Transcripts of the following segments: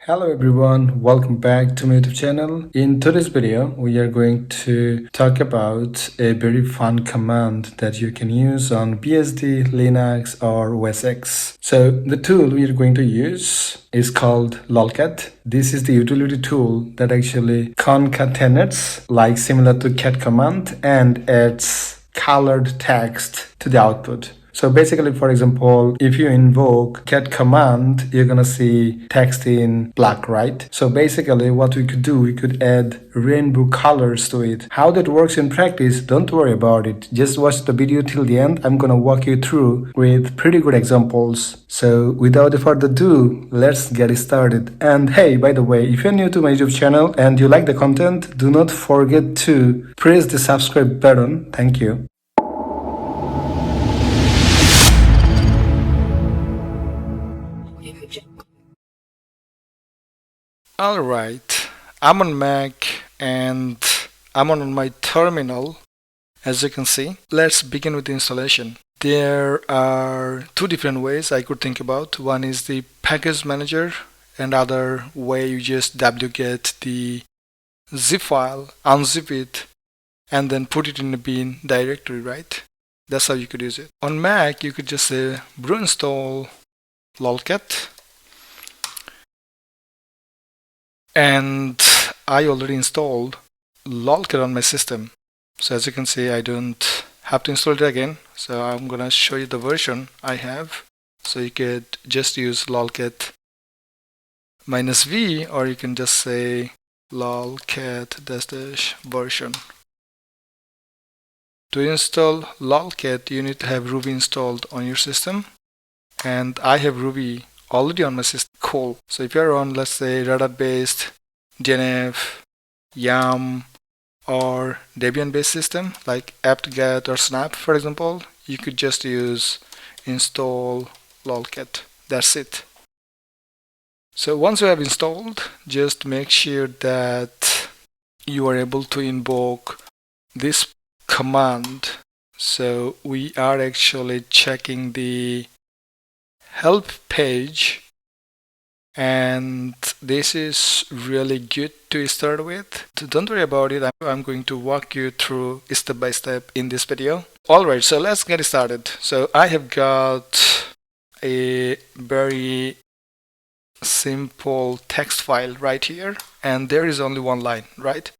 Hello everyone, welcome back to my YouTube channel. In today's video, we are going to talk about a very fun command that you can use on BSD, Linux or OS X. So the tool we are going to use is called lolcat. This is the utility tool that actually concatenates, like similar to cat command, and adds colored text to the output. So basically, for example, if you invoke cat command, you're gonna see text in black, right? So basically what we could do, we could add rainbow colors to it. How that works in practice, don't worry about it. Just watch the video till the end. I'm gonna walk you through with pretty good examples. So without further ado, let's get started. And hey, by the way, if you're new to my YouTube channel and you like the content, do not forget to press the subscribe button. Thank you. Alright, I'm on Mac and I'm on my terminal, as you can see. Let's begin with the installation. There are two different ways I could think about. One is the package manager, and other way you just wget the zip file, unzip it, and then put it in a bin directory, right? That's how you could use it. On Mac, you could just say brew install lolcat. And I already installed lolcat on my system. So as you can see, I don't have to install it again. So I'm gonna show you the version I have. So you could just use lolcat -v, or you can just say lolcat -version. To install lolcat, you need to have Ruby installed on your system. And I have Ruby already on my system. Cool. So if you're on, let's say, Red Hat based, DNF, Yum, or Debian based system like apt-get or Snap, for example, you could just use install lolcat. That's it. So once you have installed, just make sure that you are able to invoke this command. So we are actually checking the help page, and this is really good to start with. So don't worry about it. I'm going to walk you through step by step in this video. Alright, so let's get started. So I have got a very simple text file right here, and there is only one line, right?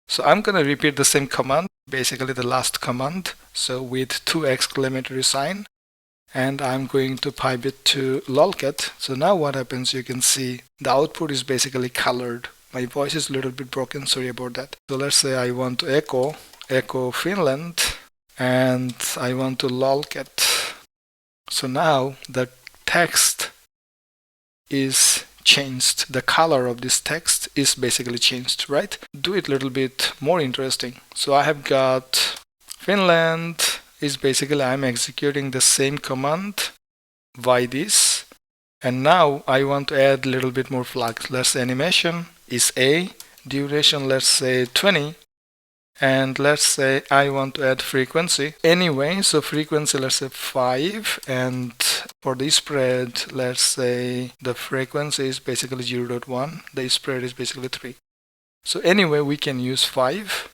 So I'm gonna repeat the same command, basically the last command, so with 2 exclamatory sign. And I'm going to pipe it to lolcat. So now what happens, you can see the output is basically colored. My voice is a little bit broken, sorry about that. So let's say I want to echo Finland, and I want to lolcat. So now the text is changed. The color of this text is basically changed, right? Do it a little bit more interesting. So I have got Finland is basically I'm executing the same command by this, and now I want to add a little bit more flags. Let's say animation is A, duration let's say 20, and let's say I want to add frequency anyway, so frequency let's say 5, and for the spread let's say the frequency is basically 0.1, the spread is basically 3. So anyway we can use 5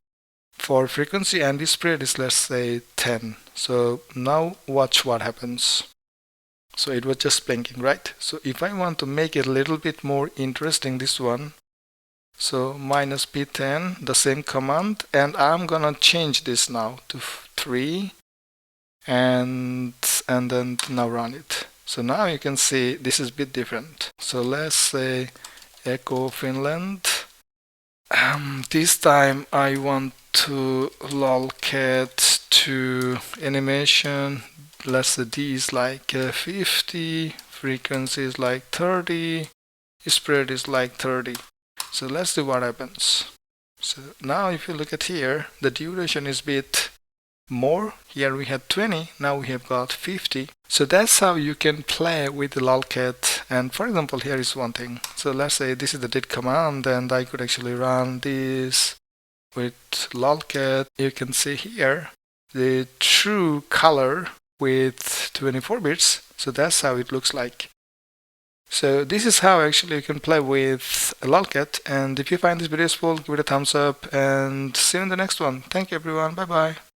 for frequency, and the spread is let's say 10. So now watch what happens. So it was just blinking, right? So if I want to make it a little bit more interesting, this one, so -p10, the same command, and I'm gonna change this now to 3, and then now run it. So now you can see this is a bit different. So let's say echo Finland. This time I want to lolcat to animation. Let's say D is like 50, frequency is like 30, spread is like 30. So let's see what happens. So now if you look at here, the duration is a bit more. Here we had 20, now we have got 50. So that's how you can play with the lolcat. And for example, here is one thing. So let's say this is the did command, and I could actually run this with lolcat. You can see here the true color with 24 bits. So that's how it looks like. So this is how actually you can play with a lolcat. And if you find this video useful, give it a thumbs up and see you in the next one. Thank you everyone. Bye bye.